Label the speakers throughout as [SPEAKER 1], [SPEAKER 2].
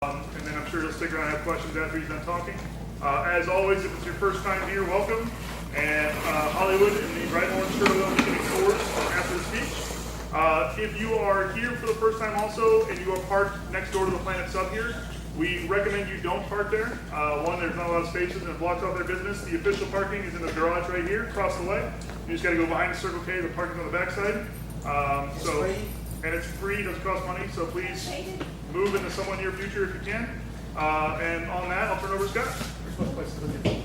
[SPEAKER 1] And then I'm sure he'll stick around and have questions after he's done talking. As always, if it's your first time here, welcome. And Hollywood in the bright orange shirt will be getting tours after the speech. If you are here for the first time also, and you are parked next door to the Planet Sub here, we recommend you don't park there. One, there's not a lot of spaces and it blocks off their business. The official parking is in the garage right here, across the way. You just gotta go behind the Circle K, the parking's on the backside. And it's free, doesn't cost money, so please move into somewhere near future if you can. And on that, I'll turn it over to Scott. Which place to look at?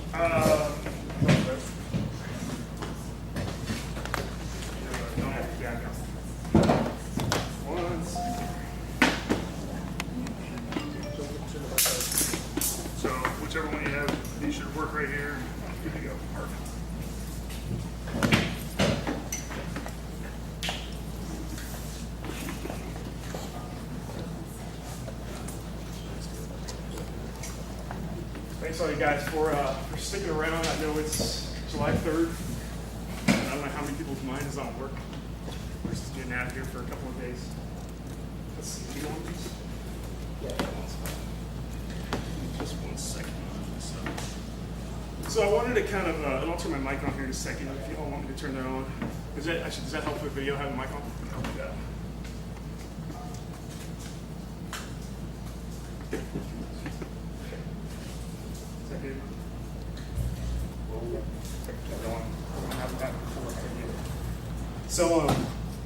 [SPEAKER 1] So whichever one you have, you should work right here. Good to go. Perfect. Thanks all you guys for sticking around. I know it's July 3rd. I don't know how many people's mind is on work. We're just getting out of here for a couple of days. Let's see, do you want these? Yeah, that's fine. Just 1 second. So I wanted to kind of, and I'll turn my mic on here in a second if you all want me to turn that on. Does that help with video, having the mic on? I'll do that. So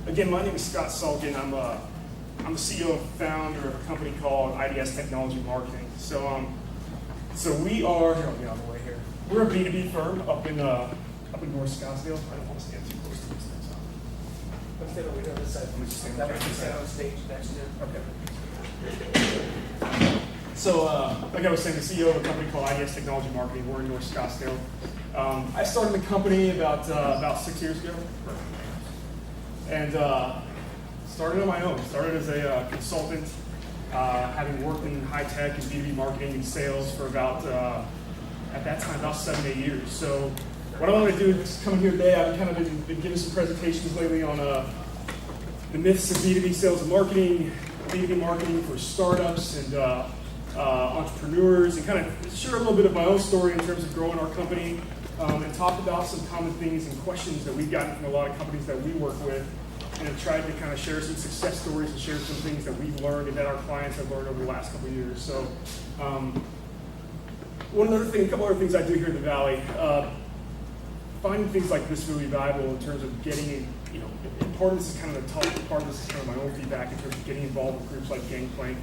[SPEAKER 1] again, my name is Scott Sulkin. I'm the CEO and founder of a company called IDS Technology Marketing. So we are, here, I'll get out of the way here. We're a B2B firm up in North Scottsdale. I don't want to stand too close to these things.
[SPEAKER 2] Let's stay over here on this side. That way you can sit on stage next to it.
[SPEAKER 1] Okay. So, like I was saying, the CEO of a company called IDS Technology Marketing. We're in North Scottsdale. I started the company about 6 years ago, and started on my own. Started as a consultant, having worked in high tech and B2B marketing and sales for about at that time about 7 or 8 years. So, what I want to do is come here today. I've kind of been giving some presentations lately on the myths of B2B sales and marketing, B2B marketing for startups and entrepreneurs, and kind of share a little bit of my own story in terms of growing our company, and talk about some common things and questions that we've gotten from a lot of companies that we work with, and have tried to kind of share some success stories and share some things that we've learned and that our clients have learned over the last couple of years. So a couple other things I do here in the Valley, finding things like this really valuable in terms of getting, and part of this is kind of the tough part of this is kind of my own feedback in terms of getting involved with groups like Gangplank.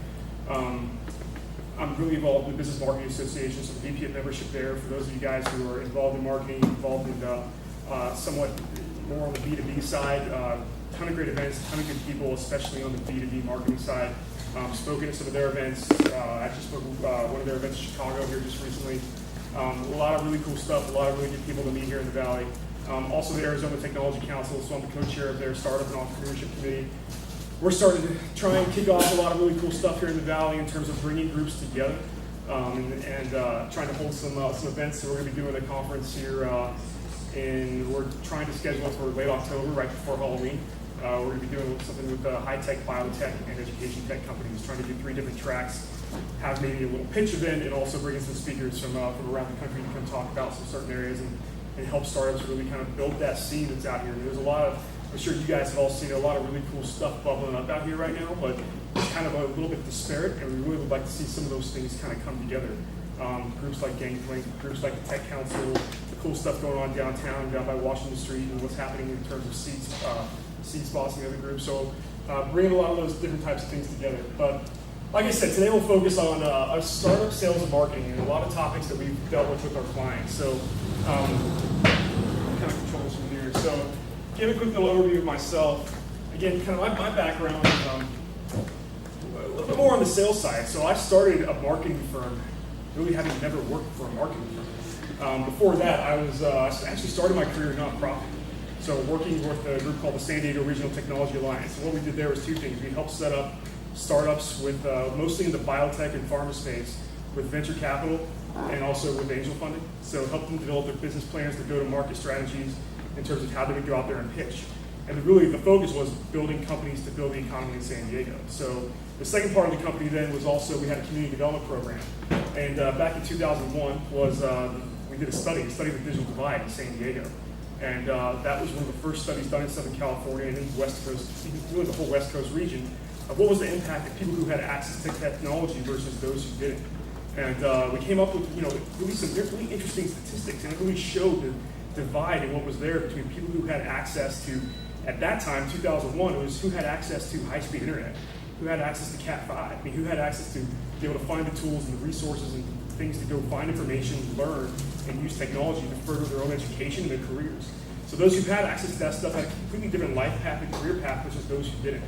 [SPEAKER 1] I'm really involved with the Business Marketing Association, so the VP of membership there. For those of you guys who are involved in marketing, involved in somewhat more on the B2B side, ton of great events, ton of good people, especially on the B2B marketing side. Spoken at some of their events. Actually spoke at one of their events in Chicago here just recently. A lot of really cool stuff, a lot of really good people to meet here in the Valley. Also the Arizona Technology Council, so I'm the co-chair of their Startup and Entrepreneurship Committee. We're starting to try and kick off a lot of really cool stuff here in the Valley in terms of bringing groups together and trying to hold some events. So we're going to be doing a conference here, and we're trying to schedule it for late October, right before Halloween. We're going to be doing something with high-tech, biotech, and education tech companies, trying to do 3 different tracks, have maybe a little pitch event, and also bring in some speakers from around the country to come talk about some certain areas and help startups really kind of build that scene that's out here. There's a lot of, I'm sure you guys have all seen a lot of really cool stuff bubbling up out here right now, but it's kind of a little bit disparate, and we really would like to see some of those things kind of come together. Groups like Gangplank, groups like the Tech Council, the cool stuff going on downtown, down by Washington Street, and what's happening in terms of seed spots and the other groups. So bringing a lot of those different types of things together. But like I said, today we'll focus on our startup sales and marketing and a lot of topics that we've dealt with our clients. So kind of controls from here. So give a quick little overview of myself. Again, kind of my background is a little bit more on the sales side. So I started a marketing firm, really having never worked for a marketing firm. Before that, I actually started my career in nonprofit. So working with a group called the San Diego Regional Technology Alliance. And what we did there was 2 things. We helped set up startups with mostly in the biotech and pharma space with venture capital and also with angel funding. So help them develop their business plans, their go-to-market strategies in terms of how they would go out there and pitch. And really the focus was building companies to build the economy in San Diego. So the second part of the company then was also, we had a community development program. And back in 2001 was, we did a study of the digital divide in San Diego. And that was one of the first studies done in Southern California and in the West Coast, really the whole West Coast region, of what was the impact of people who had access to technology versus those who didn't. And we came up with, really some really interesting statistics, and it really showed the divide in what was there between people who had access to, at that time, 2001, it was who had access to high-speed internet, who had access to Cat 5, I mean, who had access to be able to find the tools and the resources and things to go find information, learn, and use technology to further their own education and their careers. So those who had access to that stuff had a completely different life path and career path versus those who didn't.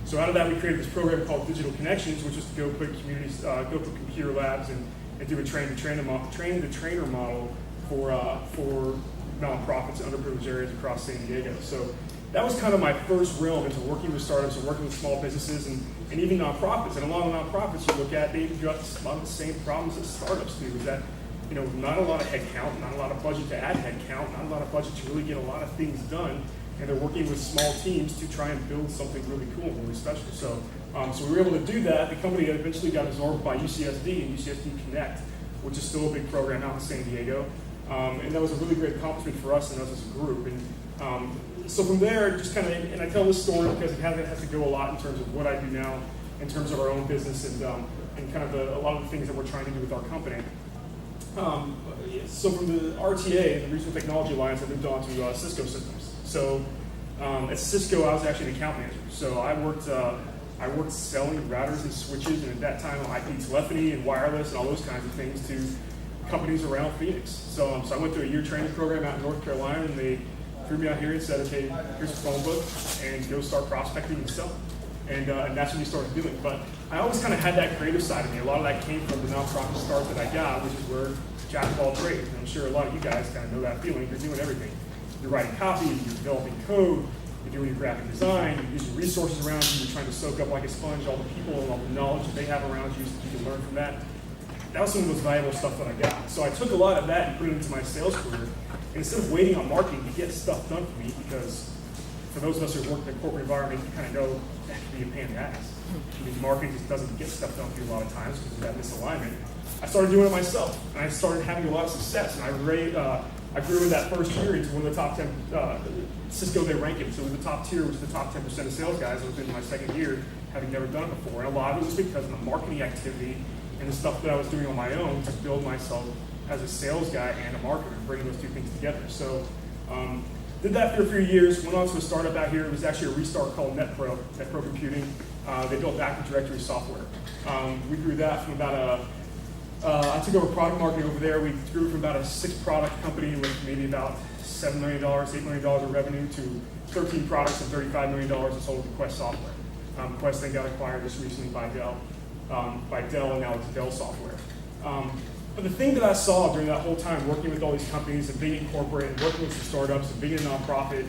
[SPEAKER 1] So out of that, we created this program called Digital Connections, which is to go put communities, go put computer labs and do a train-the-trainer model for nonprofits in underprivileged areas across San Diego. So that was kind of my first realm into working with startups and working with small businesses and even nonprofits. And a lot of nonprofits you look at, they've got a lot of the same problems that startups do, is that not a lot of headcount, not a lot of budget to add headcount, not a lot of budget to really get a lot of things done, and they're working with small teams to try and build something really cool and really special. So we were able to do that. The company eventually got absorbed by UCSD and UCSD Connect, which is still a big program out in San Diego. And that was a really great accomplishment for us and us as a group. And so from there, just kind of, and I tell this story because it has to go a lot in terms of what I do now, in terms of our own business and kind of a lot of the things that we're trying to do with our company. So from the RTA, the Regional Technology Alliance, I moved on to Cisco Systems. So at Cisco, I was actually an account manager. So I worked selling routers and switches, and at that time, IP telephony and wireless and all those kinds of things to companies around Phoenix. So I went through a year training program out in North Carolina, and they threw me out here and said, okay, here's a phone book, and go start prospecting and selling. And that's when you started doing it. But I always kind of had that creative side of me. A lot of that came from the nonprofit start that I got, which is where jack of all trades. And I'm sure a lot of you guys kind of know that feeling. You're doing everything. You're writing copy, you're developing code, you're doing your graphic design, you're using resources around you, you're trying to soak up like a sponge all the people and all the knowledge that they have around you so you can learn from that. That was some of the most valuable stuff that I got. So I took a lot of that and put it into my sales career. And instead of waiting on marketing to get stuff done for me, because for those of us who work in a corporate environment, you kind of know that can be a pain in the ass. Because marketing just doesn't get stuff done for you a lot of times because of that misalignment. I started doing it myself, and I started having a lot of success. And I grew in that first year into one of the top 10, Cisco, they rank it. So in the top tier, which is the top 10% of sales guys, I was in my second year, having never done it before. And a lot of it was because of the marketing activity and the stuff that I was doing on my own to build myself as a sales guy and a marketer, bringing those two things together. So did that for a few years, went on to a startup out here. It was actually a restart called NetPro Computing. They built Active Directory software. We grew that from about I took over product marketing over there. We grew from about a 6-product company with maybe about $7 million, $8 million of revenue to 13 products and $35 million of sold to Quest software. Quest then got acquired just recently by Dell, and now it's Dell software. But the thing that I saw during that whole time working with all these companies and being in corporate and working with some startups and being a nonprofit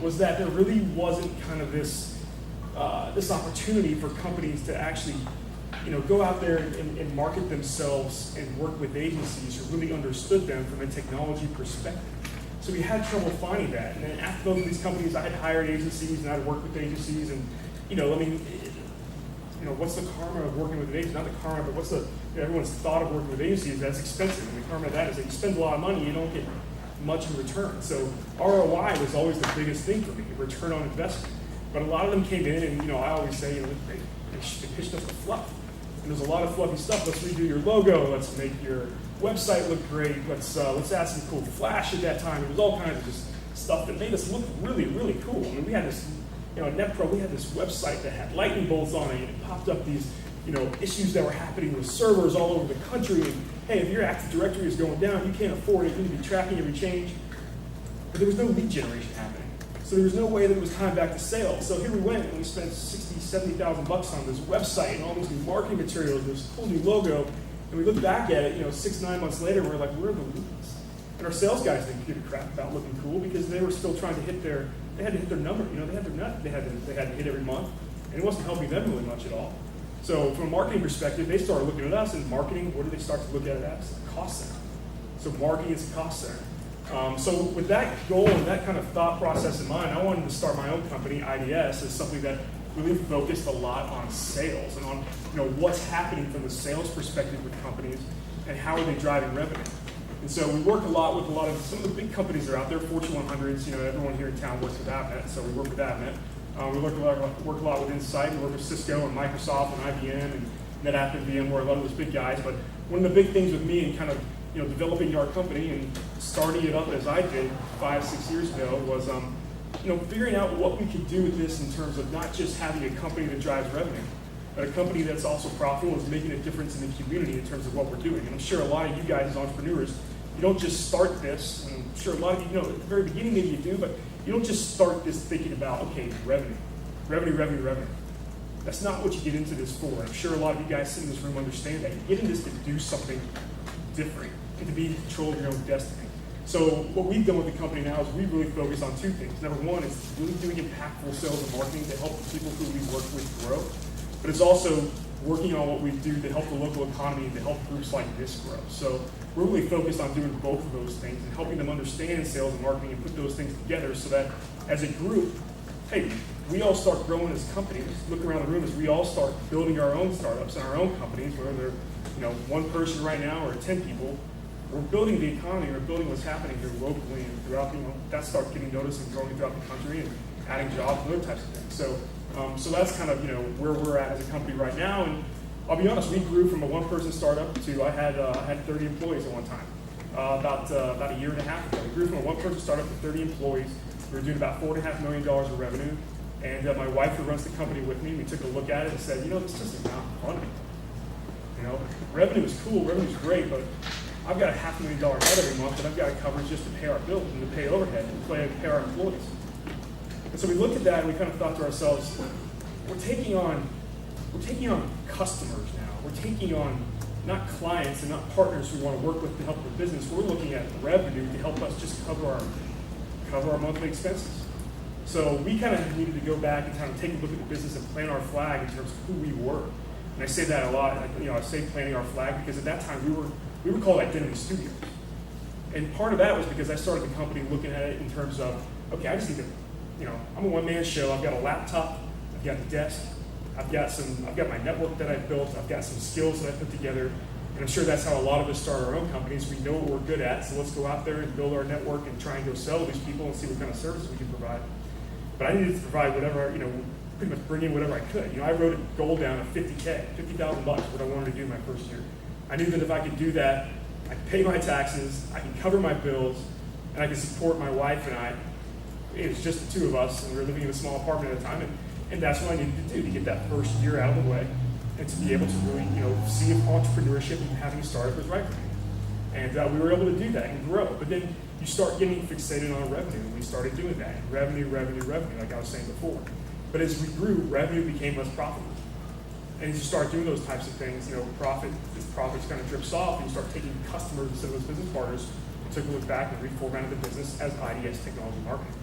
[SPEAKER 1] was that there really wasn't kind of this opportunity for companies to actually go out there and market themselves and work with agencies who really understood them from a technology perspective. So we had trouble finding that. And then after both of these companies, I had hired agencies and I'd worked with agencies and, what's the karma of working with an agency? Not the karma, but what's everyone's thought of working with agencies, that's expensive. And the karma of that is that you spend a lot of money, you don't get much in return. So ROI was always the biggest thing for me, return on investment. But a lot of them came in and, I always say, they pitched us the fluff. And there's a lot of fluffy stuff. Let's redo your logo. Let's make your website look great. Let's add some cool flash at that time. It was all kinds of just stuff that made us look really, really cool. I mean, we had this, at NetPro, we had this website that had lightning bolts on it, and it popped up these, issues that were happening with servers all over the country. And hey, if your Active Directory is going down, you can't afford it. You need to be tracking every change. But there was no lead generation happening. So there was no way that it was time back to sales. So here we went, and we spent $60,000, $70,000 on this website and all these new marketing materials, this cool new logo. And we look back at it, 6, 9 months later, and we're like, where are the leads? And our sales guys didn't give a crap about looking cool because they were still trying to hit their number. They had their nut they had to hit every month, and it wasn't helping them really much at all. So from a marketing perspective, they started looking at us, and marketing, what did they start to look at it as? A cost center. So marketing is a cost center. So with that goal and that kind of thought process in mind, I wanted to start my own company, IDS, as something that really focused a lot on sales and on what's happening from the sales perspective with companies and how are they driving revenue. And so we work a lot with some of the big companies that are out there, Fortune 100s. Everyone here in town works with Avnet, so we work with Avnet. We work a lot with Insight. We work with Cisco and Microsoft and IBM and NetApp and VMware, a lot of those big guys. But one of the big things with me and kind of developing our company and starting it up as I did 5-6 years ago was figuring out what we could do with this in terms of not just having a company that drives revenue, but a company that's also profitable and is making a difference in the community in terms of what we're doing. And I'm sure a lot of you guys as entrepreneurs, you don't just start this, and I'm sure a lot of you at the very beginning maybe you do, but you don't just start this thinking about, okay, revenue. That's not what you get into this for. I'm sure a lot of you guys sitting in this room understand that. You get into this to do something different and to be in control of your own destiny. So what we've done with the company now is we really focus on two things. Number one is really doing impactful sales and marketing to help the people who we work with grow. But it's also working on what we do to help the local economy and to help groups like this grow. So we're really focused on doing both of those things and helping them understand sales and marketing and put those things together so that as a group, hey, we all start growing as companies. Look around the room as we all start building our own startups and our own companies, whether they're one person right now or 10 people. We're building the economy, we're building what's happening here locally and throughout, that starts getting noticed and growing throughout the country and adding jobs and other types of things. So that's kind of, where we're at as a company right now. And I'll be honest, we grew from a one-person startup to I had 30 employees at one time, about a year and a half ago. We grew from a one-person startup to 30 employees. We were doing about $4.5 million of revenue. And my wife, who runs the company with me, we took a look at it and said, this just is not funny. Revenue is cool, revenue is great, but I've got a $500,000 net every month that I've got to cover just to pay our bills and to pay overhead and to pay our employees. And so we looked at that and we kind of thought to ourselves, we're taking on customers now. We're taking on not clients and not partners we want to work with to help the business. We're looking at revenue to help us just cover our monthly expenses. So we kind of needed to go back and kind of take a look at the business and plant our flag in terms of who we were. And I say that a lot. I say planting our flag because at that time we were called Identity Studios. And part of that was because I started the company looking at it in terms of, okay, I just need to, I'm a one-man show. I've got a laptop, I've got a desk, I've got my network that I've built, I've got some skills that I put together, and I'm sure that's how a lot of us start our own companies. We know what we're good at, so let's go out there and build our network and try and go sell to these people and see what kind of services we can provide. But I needed to provide whatever, pretty much bring in whatever I could. I wrote a goal down of $50,000, what I wanted to do my first year. I knew that if I could do that, I could pay my taxes, I could cover my bills, and I could support my wife and I. It was just the two of us, and we were living in a small apartment at the time, and that's what I needed to do to get that first year out of the way and to be able to really, see if entrepreneurship and having a startup was right for me. And we were able to do that and grow. But then you start getting fixated on revenue, and we started doing that. Revenue, like I was saying before. But as we grew, revenue became less profitable. And as you start doing those types of things, profits kind of drips off, and you start taking customers instead of those business partners. We took a look back and reformatted the business as IDS Technology Marketing.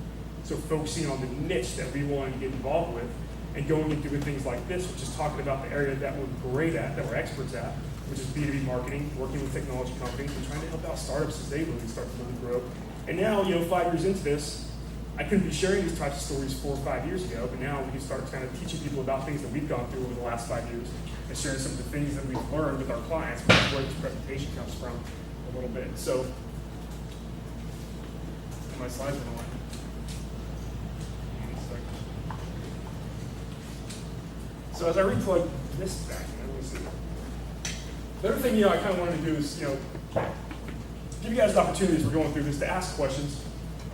[SPEAKER 1] So focusing on the niche that we wanted to get involved with and going and doing things like this, which is talking about the area that we're great at, that we're experts at, which is B2B marketing, working with technology companies and trying to help out startups as they really start to really grow. And now, 5 years into this, I couldn't be sharing these types of stories 4 or 5 years ago, but now we can start kind of teaching people about things that we've gone through over the last 5 years and sharing some of the things that we've learned with our clients, which is where this presentation comes from a little bit. So, my slides are on. So as I replug this back, let me see. The other thing, I kind of wanted to do is, give you guys an opportunity as we're going through this to ask questions.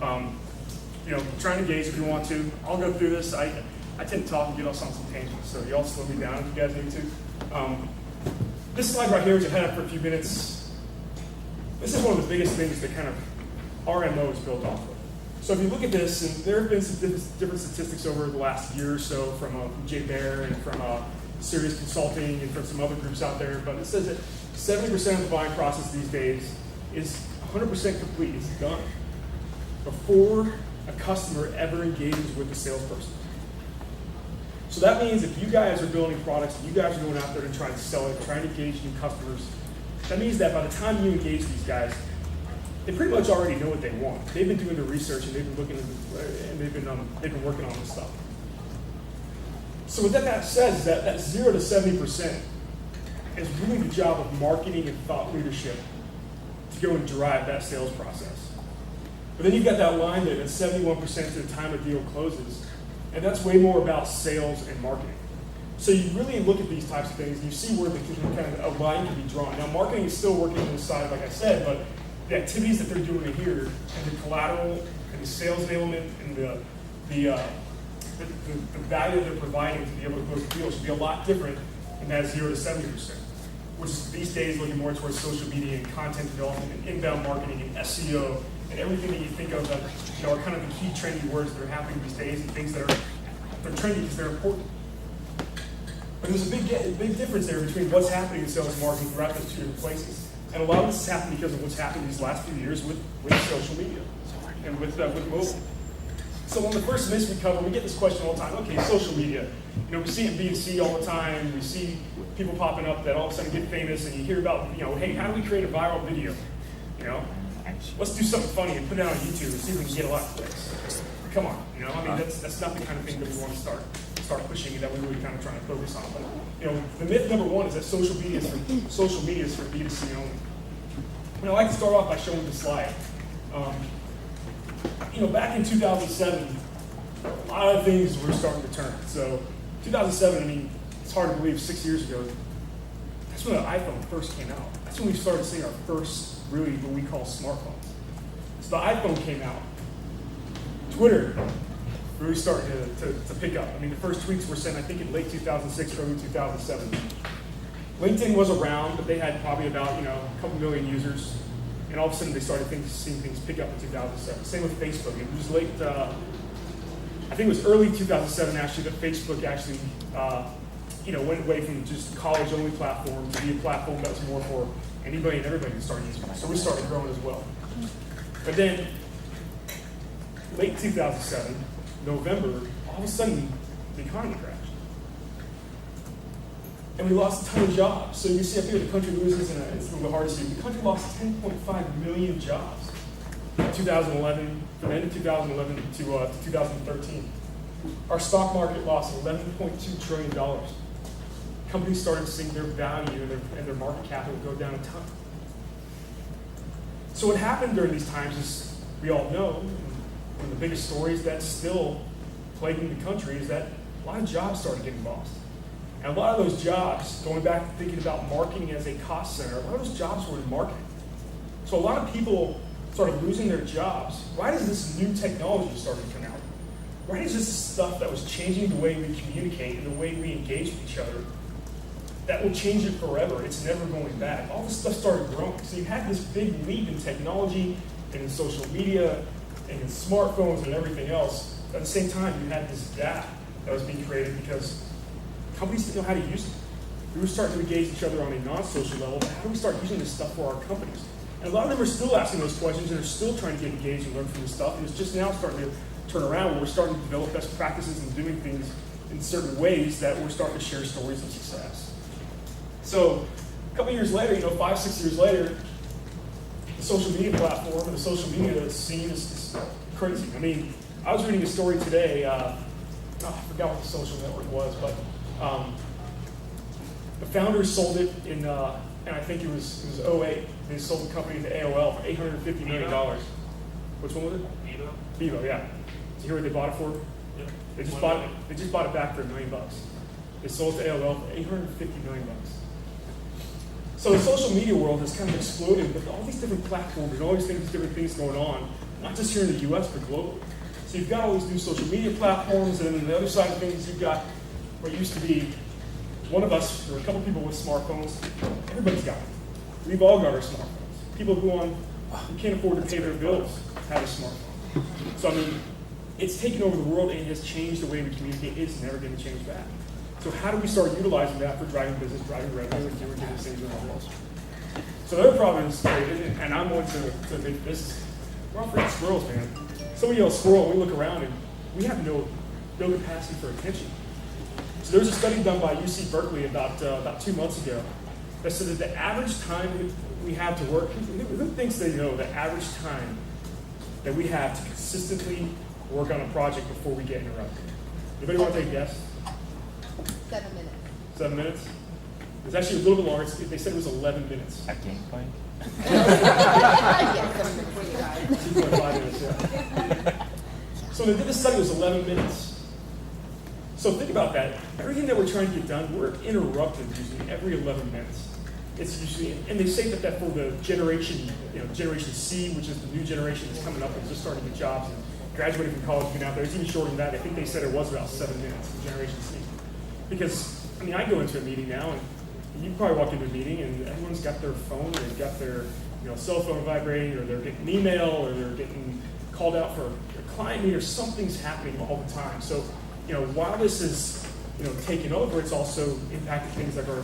[SPEAKER 1] Try and engage if you want to. I'll go through this. I tend to talk and get off on some tangents, so y'all slow me down if you guys need to. This slide right here, which I've had up for a few minutes, this is one of the biggest things that kind of RMO is built off of. So if you look at this, and there have been some different statistics over the last year or so from Jay Baer and from Sirius Consulting and from some other groups out there, but it says that 70% of the buying process these days is 100% complete. It's done before a customer ever engages with the salesperson. So that means if you guys are building products, and you guys are going out there to try and sell it, trying to engage new customers, that means that by the time you engage these guys, they pretty much already know what they want. They've been doing the research and they've been looking at and they've been working on this stuff. So what that says is that 0 to 70% is really the job of marketing and thought leadership to go and drive that sales process. But then you've got that line that at 71% to the time a deal closes, and that's way more about sales and marketing. So you really look at these types of things and you see where the kind of a line can be drawn. Now marketing is still working on the side, like I said, but the activities that they're doing here and the collateral and the sales enablement and the value they're providing to be able to close the deal should be a lot different than that 0 to 70%, which is these days looking more towards social media and content development and inbound marketing and SEO and everything that you think of that are kind of the key trendy words that are happening these days and things that they're trendy because they're important. But there's a big difference there between what's happening in sales and marketing throughout those two different places. And a lot of this has happened because of what's happened these last few years with social media and with mobile. So on the first miss we cover, we get this question all the time. Okay, social media. We see it in B2C all the time. We see people popping up that all of a sudden get famous, and you hear about, hey, how do we create a viral video? Let's do something funny and put it out on YouTube and see if we can get a lot of clicks. Come on, that's not the kind of thing that we want to start pushing and that we're really kind of trying to focus on. But the myth number one is that social media is for B2C only. And I like to start off by showing the slide. Back in 2007, a lot of things were starting to turn. So 2007, it's hard to believe 6 years ago, that's when the iPhone first came out. That's when we started seeing our first, really, what we call smartphones. So the iPhone came out. Twitter really started to pick up. The first tweets were sent, I think, in late 2006, early 2007. LinkedIn was around, but they had probably about, a couple million users. And all of a sudden, they started seeing things pick up in 2007. Same with Facebook. It was late, I think it was early 2007, actually, that Facebook actually, went away from just college-only platform to be a platform that was more for anybody and everybody to start using it. So we started growing as well. But then, late 2007, November, all of a sudden, the economy crashed. And we lost a ton of jobs. So you see up here, the country loses, and it's a little hard to see. The country lost 10.5 million jobs in 2011, from the end of 2011 to 2013. Our stock market lost $11.2 trillion. Companies started seeing their value and their market capital go down a ton. So what happened during these times is, we all know, one of the biggest stories that's still plaguing the country is that a lot of jobs started getting lost. And a lot of those jobs, going back to thinking about marketing as a cost center, a lot of those jobs were in marketing. So a lot of people started losing their jobs. Why does this new technology start to come out? Why is this stuff that was changing the way we communicate and the way we engage with each other, that will change it forever? It's never going back. All this stuff started growing. So you had this big leap in technology and in social media and in smartphones and everything else. At the same time, you had this gap that was being created because companies didn't know how to use it. We were starting to engage each other on a non-social level, but how do we start using this stuff for our companies? And a lot of them are still asking those questions and are still trying to get engaged and learn from this stuff. And it's just now starting to turn around where we're starting to develop best practices and doing things in certain ways that we're starting to share stories of success. So a couple years later, 5, 6 years later, the social media platform and the social media scene is crazy. I was reading a story today. I forgot what the social network was, but the founders sold it in, and I think it was 2008. They sold the company to AOL for $850 million. Which one was it? Vivo, yeah. Did you hear what they bought it for?
[SPEAKER 2] Yeah.
[SPEAKER 1] They just bought it back for $1 million. They sold it to AOL for $850 million. So the social media world has kind of exploded with all these different platforms and all these different things going on, not just here in the US, but globally. So you've got all these new social media platforms, and then on the other side of things, you've got what used to be one of us, or a couple people with smartphones. Everybody's got it. We've all got our smartphones. People who can't afford to pay their bills have a smartphone. So it's taken over the world and it has changed the way we communicate. It's never going to change back. So how do we start utilizing that for driving business, driving revenue, and doing different things in our world? So the other problem is, and I'm going to make this, we're all freaking squirrels, man. Somebody yells squirrel, and we look around and we have no capacity for attention. So there was a study done by UC Berkeley about 2 months ago, that said that the average time we have to work, who thinks they know the average time that we have to consistently work on a project before we get interrupted? Anybody want to take a guess?
[SPEAKER 3] 7 minutes.
[SPEAKER 1] 7 minutes? It's actually a little bit longer. They said it was 11 minutes.
[SPEAKER 4] At Gangplank?
[SPEAKER 3] Yeah, 7 minutes.
[SPEAKER 1] 2.5 minutes, yeah. So they did this study, it was 11 minutes. So think about that. Everything that we're trying to get done, we're interrupted usually every 11 minutes. It's usually, and they say that for the generation, Generation C, which is the new generation that's coming up and just starting to get jobs and graduating from college, being out there, it's even shorter than that. I think they said it was about 7 minutes for Generation C. Because, I go into a meeting now, and you probably walk into a meeting, and everyone's got their phone, or they've got their cell phone vibrating, or they're getting an email, or they're getting called out for a client meeting, or something's happening all the time. So, while this is taken over, it's also impacted things that are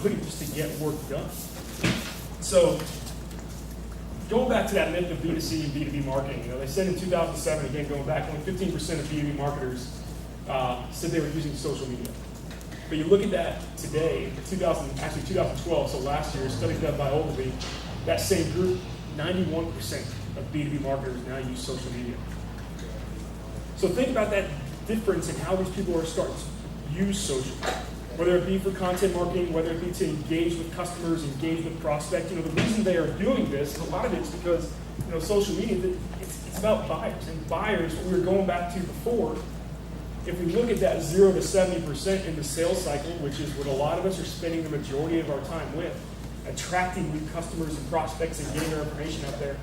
[SPEAKER 1] putting just to get work done. So, going back to that myth of B2C and B2B marketing, they said in 2007, again going back, only 15% of B2B marketers said they were using social media. But you look at that today, 2012, so last year, a study done by Ogilvy, that same group, 91% of B2B marketers now use social media. So think about that difference in how these people are starting to use social, whether it be for content marketing, whether it be to engage with customers, engage with prospects. The reason they are doing this, a lot of it is because social media, it's about buyers. And buyers, what we were going back to before, if we look at that 0 to 70% in the sales cycle, which is what a lot of us are spending the majority of our time with, attracting new customers and prospects and getting our information out there.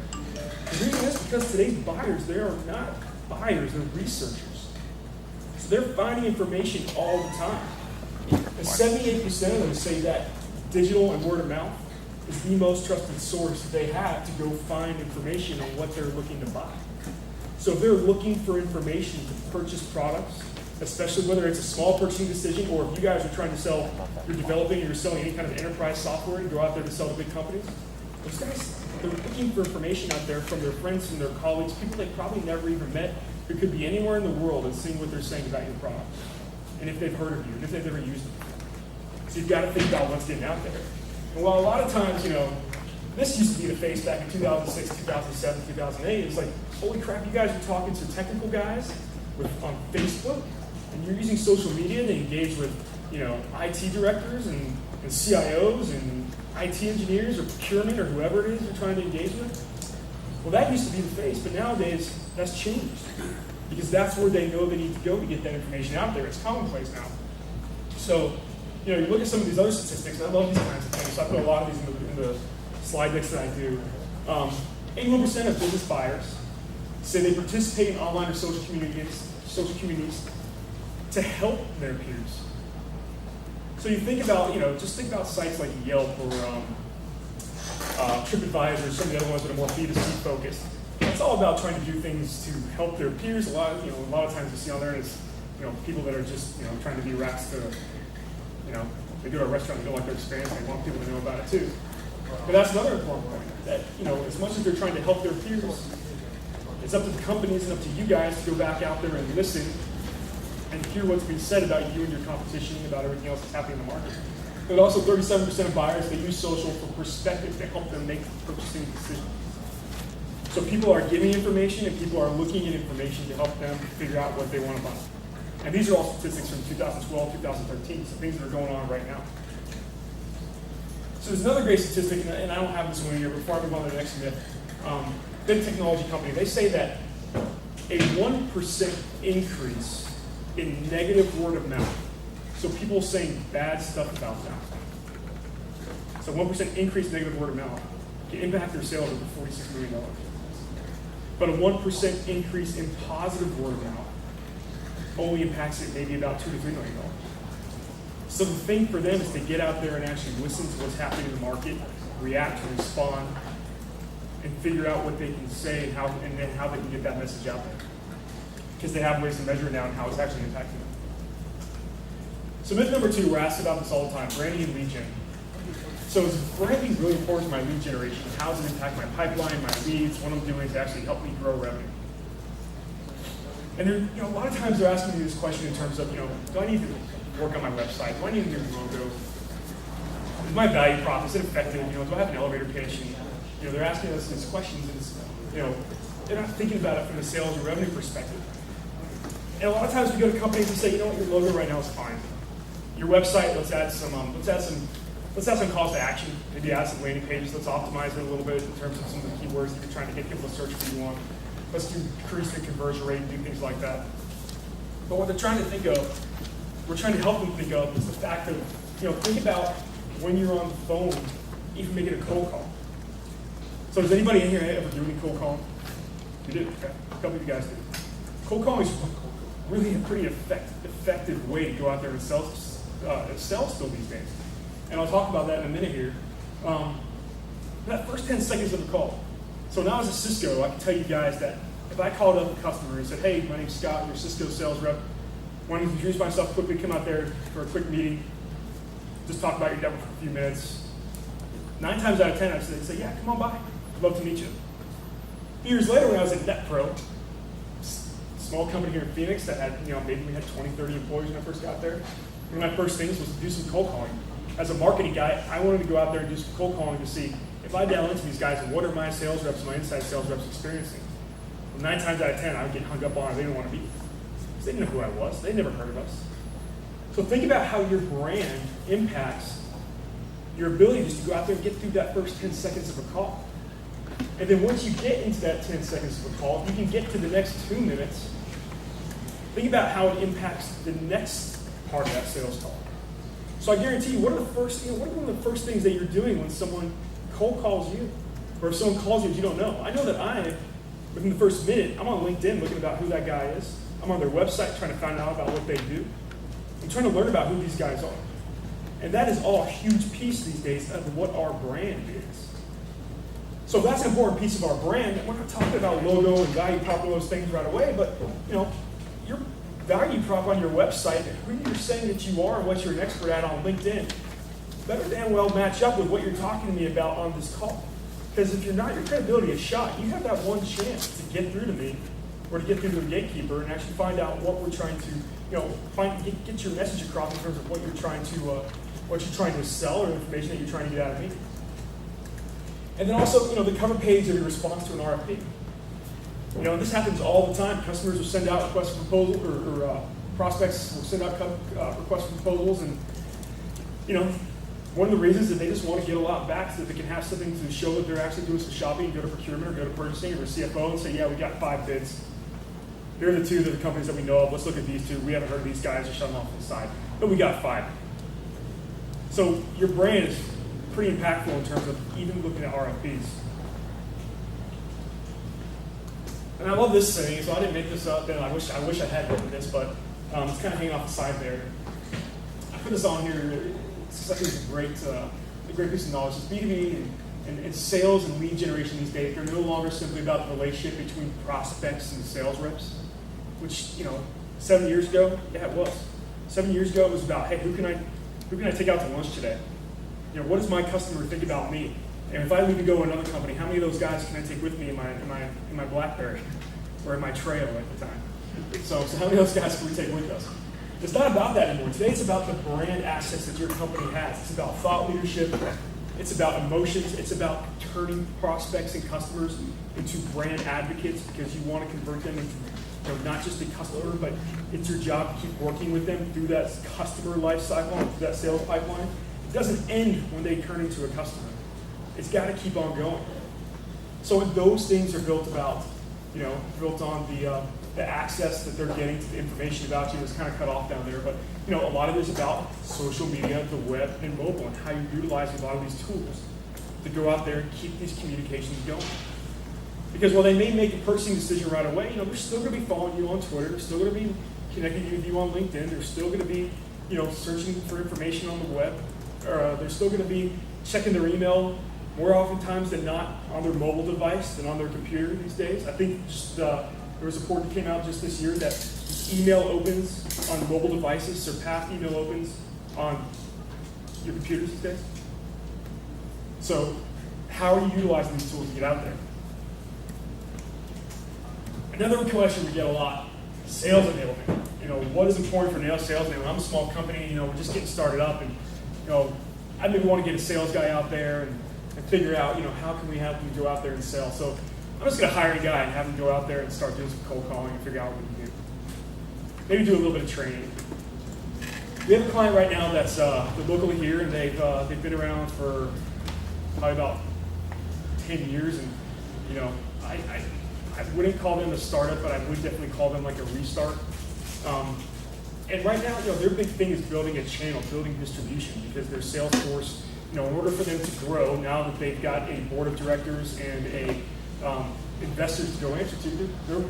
[SPEAKER 1] The reason is because today's buyers, they are not buyers, they're researchers. So they're finding information all the time. And 78% of them say that digital and word of mouth is the most trusted source they have to go find information on what they're looking to buy. So if they're looking for information to purchase products, especially whether it's a small purchasing decision or if you guys are trying to sell, you're developing or you're selling any kind of enterprise software to go out there to sell to big companies, those guys, they're looking for information out there from their friends, from their colleagues, people they probably never even met, who could be anywhere in the world and seeing what they're saying about your product. And if they've heard of you, and if they've ever used it. So you've got to think about what's getting out there. And while a lot of times, this used to be the face back in 2006, 2007, 2008, it's like, holy crap, you guys are talking to technical guys on Facebook, and you're using social media to engage with, IT directors and CIOs and IT engineers or procurement or whoever it is you're trying to engage with. Well, that used to be the face, but nowadays that's changed because that's where they know they need to go to get that information out there. It's commonplace now. So, you look at some of these other statistics, and I love these kinds of things. So I put a lot of these in the slide decks that I do. 81% of business buyers say they participate in online or social communities to help their peers. So you think about, just think about sites like Yelp or TripAdvisor, some of the other ones that are more B2C focused. It's all about trying to do things to help their peers. A lot of times you see on there is, people that are just, trying to be rats to, they go to a restaurant and don't like their experience. They want people to know about it too. But that's another important point. That, as much as they're trying to help their peers, it's up to the companies and up to you guys to go back out there and listen and hear what's being said about you and your competition, about everything else that's happening in the market. But also 37% of buyers, they use social for perspective to help them make purchasing decisions. So people are giving information and people are looking at information to help them figure out what they want to buy. And these are all statistics from 2012, 2013, so things that are going on right now. So there's another great statistic, and I don't have this one here, but before I move on to the next myth, big technology company, they say that a 1% increase in negative word of mouth, so people saying bad stuff about them. So 1% increase negative word of mouth can impact their sales over $46 million. But a 1% increase in positive word of mouth only impacts it maybe about $2 to $3 million. So the thing for them is to get out there and actually listen to what's happening in the market, react and respond, and figure out what they can say and then how they can get that message out there. Because they have ways to measure it now and how it's actually impacting them. So myth number 2, we're asked about this all the time, branding and lead gen. So is branding really important to my lead generation? How does it impact my pipeline, my leads? What I'm doing to actually help me grow revenue? And a lot of times they're asking me this question in terms of, do I need to work on my website? Do I need a new logo? The my value prop? Is it effective? You know, do I have an elevator pitch? And, you know, they're asking us these questions, and it's, you know, they're not thinking about it from the sales or revenue perspective. And a lot of times we go to companies and say, you know what, your logo right now is fine. Your website, let's add some calls to action. Maybe add some landing pages. Let's optimize it a little bit in terms of some of the keywords that you're trying to get people to search for you on. Let's increase the conversion rate and do things like that. But what they're trying to think of, we're trying to help them think of, is the fact of, you know, think about when you're on the phone, even making a cold call. So does anybody in here ever do any cold calling? You do? Okay. A couple of you guys do. Cold calling is really a pretty effective way to go out there and sell still these days. And I'll talk about that in a minute here. That first 10 seconds of a call. So now as a Cisco, I can tell you guys that if I called up a customer and said, hey, my name's Scott, your Cisco sales rep, wanted to introduce myself quickly, come out there for a quick meeting, just talk about your network for a few minutes. 9 times out of 10, I'd say, yeah, come on by. I'd love to meet you. A few years later, when I was at NetPro, small company here in Phoenix that had, you know, maybe we had 20, 30 employees when I first got there. One of my first things was to do some cold calling. As a marketing guy, I wanted to go out there and do some cold calling to see if I dial into these guys, what are my sales reps, my inside sales reps experiencing? Well, 9 times out of 10, I would get hung up on it. They didn't want to meet me. They didn't know who I was. They never heard of us. So think about how your brand impacts your ability just to go out there and get through that first 10 seconds of a call. And then once you get into that 10 seconds of a call, if you can get to the next 2 minutes, think about how it impacts the next part of that sales call. So I guarantee you, what are one of the first things that you're doing when someone cold calls you, or if someone calls you that you don't know? I know that within the first minute, I'm on LinkedIn looking about who that guy is. I'm on their website trying to find out about what they do. I'm trying to learn about who these guys are. And that is all a huge piece these days of what our brand is. So that's an important piece of our brand. We're not talking about logo and value prop and those things right away, but you know, your value prop on your website, who you're saying that you are and what you're an expert at on LinkedIn, better damn well match up with what you're talking to me about on this call. Because if you're not, your credibility is shot. You have that one chance to get through to me or to get through to the gatekeeper and actually find out what we're trying to, you know, get your message across in terms of what you're trying to sell or information that you're trying to get out of me. And then also, you know, the cover page of your response to an RFP. You know, this happens all the time. Customers will send out requests for proposals, or prospects will send out requests for proposals, and you know, one of the reasons that they just want to get a lot back so that they can have something to show that they're actually doing some shopping, go to procurement or go to purchasing or a CFO and say, yeah, we got 5 bids. Here are the 2 that the companies that we know of. Let's look at these 2. We haven't heard of these guys, or shut them off to the side, but we got 5. So your brand is pretty impactful in terms of even looking at RFPs. And I love this saying, so I didn't make this up, and I wish I had written this, but it's kind of hanging off the side there. I put this on here. It's a great piece of knowledge. It's B2B and sales and lead generation these days. They're no longer simply about the relationship between prospects and sales reps, which, you know, 7 years ago, yeah, it was. 7 years ago, it was about, hey, who can I take out to lunch today? You know, what does my customer think about me? And if I leave to go to another company, how many of those guys can I take with me in my BlackBerry or in my Trail at the time? So how many of those guys can we take with us? It's not about that anymore. Today it's about the brand assets that your company has. It's about thought leadership. It's about emotions. It's about turning prospects and customers into brand advocates because you want to convert them into, you know, not just a customer, but it's your job to keep working with them through that customer life cycle and through that sales pipeline. It doesn't end when they turn into a customer. It's got to keep on going. So those things are built on the access that they're getting to the information about you is kind of cut off down there. But you know, a lot of it is about social media, the web, and mobile, and how you utilize a lot of these tools to go out there and keep these communications going. Because while they may make a purchasing decision right away, you know, they're still going to be following you on Twitter. They're still going to be connecting with you on LinkedIn. They're still going to be, you know, searching for information on the web. Or they're still going to be checking their email more oftentimes than not on their mobile device than on their computer these days. I think just there was a report that came out just this year that email opens on mobile devices surpass email opens on your computers these days. So how are you utilizing these tools to get out there? Another question we get a lot, sales enablement. You know, what is important for sales enablement? I'm a small company, you know, we're just getting started up, and you know, I maybe want to get a sales guy out there and figure out, how can we have him go out there and sell. So I'm just going to hire a guy and have him go out there and start doing some cold calling and figure out what we can do. Maybe do a little bit of training. We have a client right now that's they're locally here, and they've been around for probably about 10 years, and I wouldn't call them a startup, but I would definitely call them like a restart. And right now, their big thing is building a channel, building distribution, because their sales force, in order for them to grow, now that they've got a board of directors and investors to go answer to, their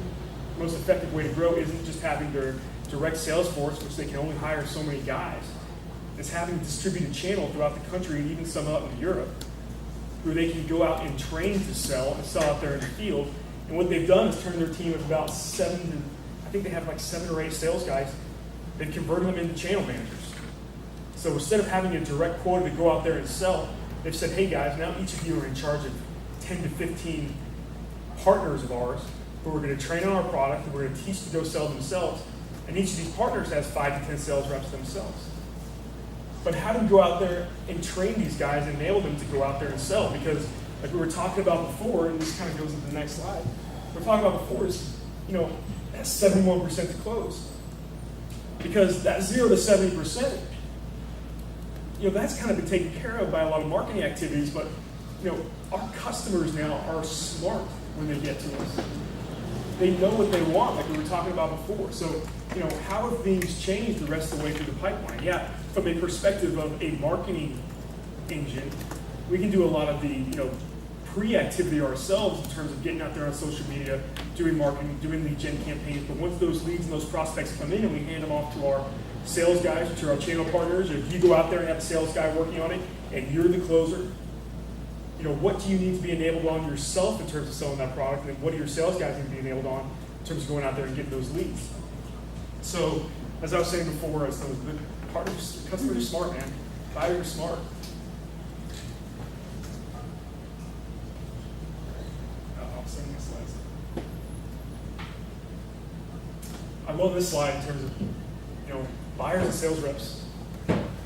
[SPEAKER 1] most effective way to grow isn't just having their direct sales force, which they can only hire so many guys. It's having a distributed channel throughout the country and even some out in Europe, where they can go out and train to sell and sell out there in the field. And what they've done is turn their team of about 7 or 8 sales guys. They've converted them into channel managers. So instead of having a direct quota to go out there and sell, they've said, hey guys, now each of you are in charge of 10 to 15 partners of ours who are going to train on our product, who we're going to teach to go sell themselves. And each of these partners has 5 to 10 sales reps themselves. But how do we go out there and train these guys and enable them to go out there and sell? Because like we were talking about before, and this kind of goes into the next slide, we're talking about before is, that's 71% to close. Because that 0 to 70%, that's kind of been taken care of by a lot of marketing activities, but our customers now are smart when they get to us. They know what they want, like we were talking about before. So, how have things changed the rest of the way through the pipeline? Yeah, from a perspective of a marketing engine, we can do a lot of the, pre-activity ourselves in terms of getting out there on social media, doing marketing, doing lead gen campaigns. But once those leads and those prospects come in and we hand them off to our sales guys, which are our channel partners, if you go out there and have a sales guy working on it and you're the closer, what do you need to be enabled on yourself in terms of selling that product? And then what do your sales guys need to be enabled on in terms of going out there and getting those leads? So, as I was saying before, customers are smart, man. Buyers are smart. I love this slide in terms of, buyers and sales reps.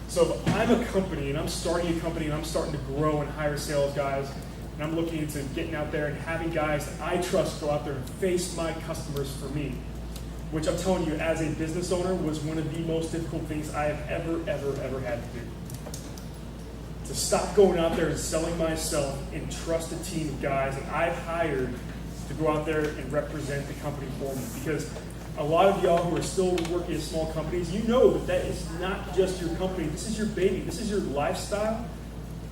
[SPEAKER 1] So if I'm a company and I'm starting a company and I'm starting to grow and hire sales guys, and I'm looking into getting out there and having guys that I trust go out there and face my customers for me, which I'm telling you as a business owner was one of the most difficult things I have ever had to do. To stop going out there and selling myself and trust a team of guys that I've hired to go out there and represent the company for me. Because a lot of y'all who are still working at small companies, you know that is not just your company. This is your baby. This is your lifestyle.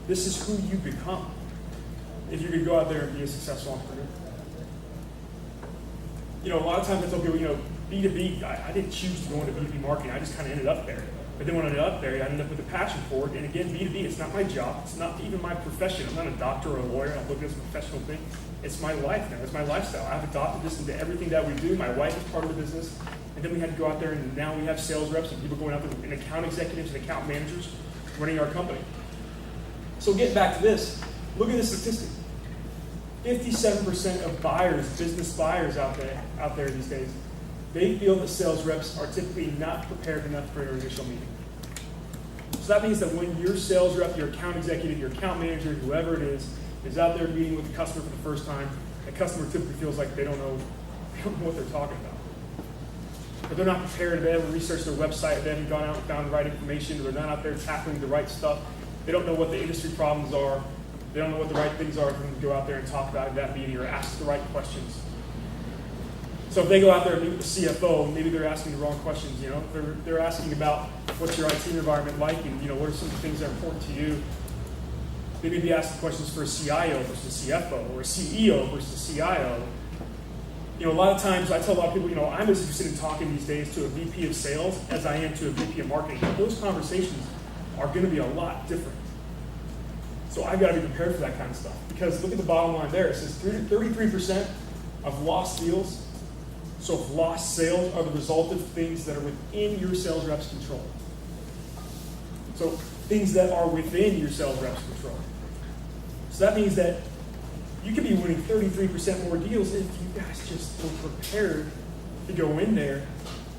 [SPEAKER 1] This is who you become if you're going to go out there and be a successful entrepreneur. A lot of times I tell people, B2B, I didn't choose to go into B2B marketing. I just kind of ended up there. But then when I ended up there, I ended up with a passion for it. And again, B2B, it's not my job. It's not even my profession. I'm not a doctor or a lawyer. I look at it as a professional thing. It's my life now. It's my lifestyle. I've adopted this into everything that we do. My wife is part of the business. And then we had to go out there, and now we have sales reps and people going out there and account executives and account managers running our company. So getting back to this, look at this statistic. 57% of buyers, business buyers out there these days, they feel that sales reps are typically not prepared enough for an initial meeting. So that means that when your sales rep, your account executive, your account manager, whoever it is out there meeting with the customer for the first time, the customer typically feels like they don't know what they're talking about. But they're not prepared, they haven't researched their website, they haven't gone out and found the right information, they're not out there tackling the right stuff, they don't know what the industry problems are, they don't know what the right things are for them to go out there and talk about in that meeting or ask the right questions. So if they go out there and meet with the CFO, maybe they're asking the wrong questions, They're asking about what's your IT environment like and, what are some of the things that are important to you. They may be asking questions for a CIO versus a CFO or a CEO versus a CIO. A lot of times I tell a lot of people, I'm as interested in talking these days to a VP of sales as I am to a VP of marketing. Those conversations are going to be a lot different. So I've got to be prepared for that kind of stuff. Because look at the bottom line there. It says 33% of lost deals. So if lost sales are the result of things that are within your sales rep's control. So things that are within your sales rep's control. So that means that you could be winning 33% more deals if you guys just were prepared to go in there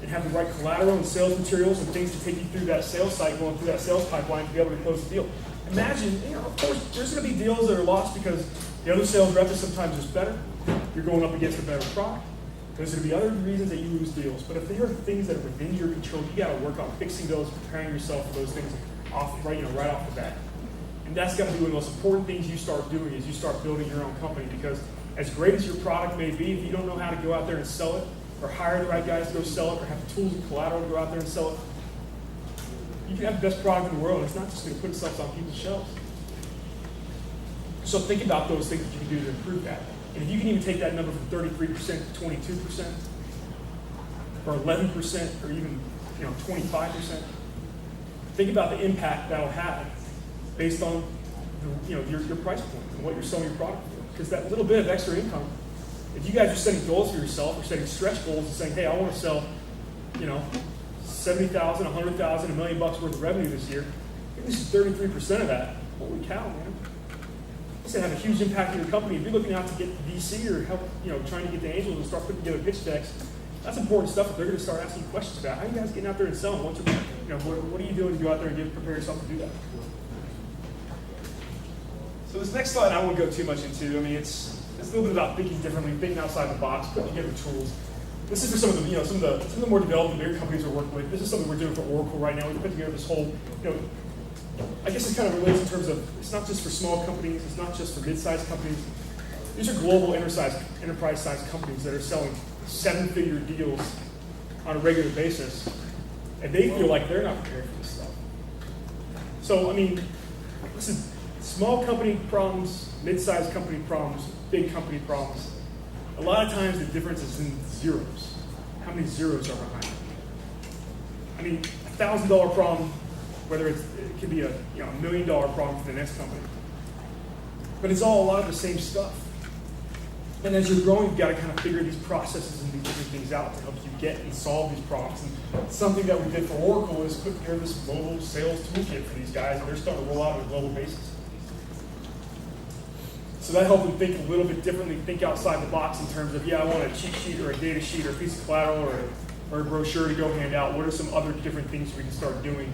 [SPEAKER 1] and have the right collateral and sales materials and things to take you through that sales cycle and through that sales pipeline to be able to close the deal. imagine, of course, there's going to be deals that are lost because the other sales rep is sometimes just better. You're going up against a better product. There's going to be other reasons that you lose deals. But if there are things that are within your control, you got to work on fixing those, preparing yourself for those things right off the bat. And that's got to be one of the most important things you start doing is you start building your own company, because as great as your product may be, if you don't know how to go out there and sell it, or hire the right guys to go sell it, or have the tools and collateral to go out there and sell it, you can have the best product in the world. It's not just going to put itself on people's shelves. So think about those things that you can do to improve that. And if you can even take that number from 33% to 22%, or 11%, or even 25%, think about the impact that'll have based on your price point and what you're selling your product for. Because that little bit of extra income, if you guys are setting goals for yourself, or setting stretch goals and saying, hey, I want to sell, $70,000, $100,000, $1 million worth of revenue this year, at least 33% of that, holy cow, man. It's going to have a huge impact on your company. If you're looking out to get VC or help, trying to get the angels and start putting together pitch decks, that's important stuff that they're going to start asking questions about. How are you guys getting out there and selling? What are you doing to go out there and prepare yourself to do that? So this next slide I won't go too much into. I mean, it's a little bit about thinking differently, thinking outside the box, putting together tools. This is for some of the, some of the more developed and bigger companies we're working with. This is something we're doing for Oracle right now. We're putting together this whole, I guess it kind of relates in terms of, it's not just for small companies, it's not just for mid-sized companies. These are global enterprise-sized companies that are selling 7-figure deals on a regular basis, and they feel like they're not prepared for this stuff. So, I mean, listen, small company problems, mid-sized company problems, big company problems, a lot of times the difference is in zeros. How many zeros are behind it? I mean, a $1,000 problem, whether it could be a $1 million problem for the next company. But it's all a lot of the same stuff. And as you're growing, you've got to kind of figure these processes and these different things out to help you get and solve these problems. And something that we did for Oracle is put together this mobile sales toolkit for these guys, and they're starting to roll out on a global basis. So that helped them think a little bit differently, think outside the box in terms of, I want a cheat sheet or a data sheet or a piece of collateral or a brochure to go hand out. What are some other different things we can start doing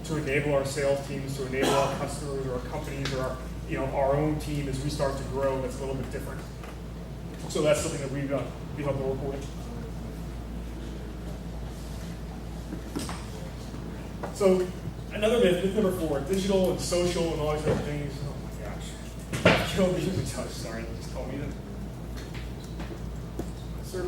[SPEAKER 1] to enable our sales teams, to enable our customers or our companies or our own team as we start to grow that's a little bit different. So that's something that we help Oracle with. So another myth number 4, digital and social and all these other things. Oh my gosh. Sorry, just told me that. Sir.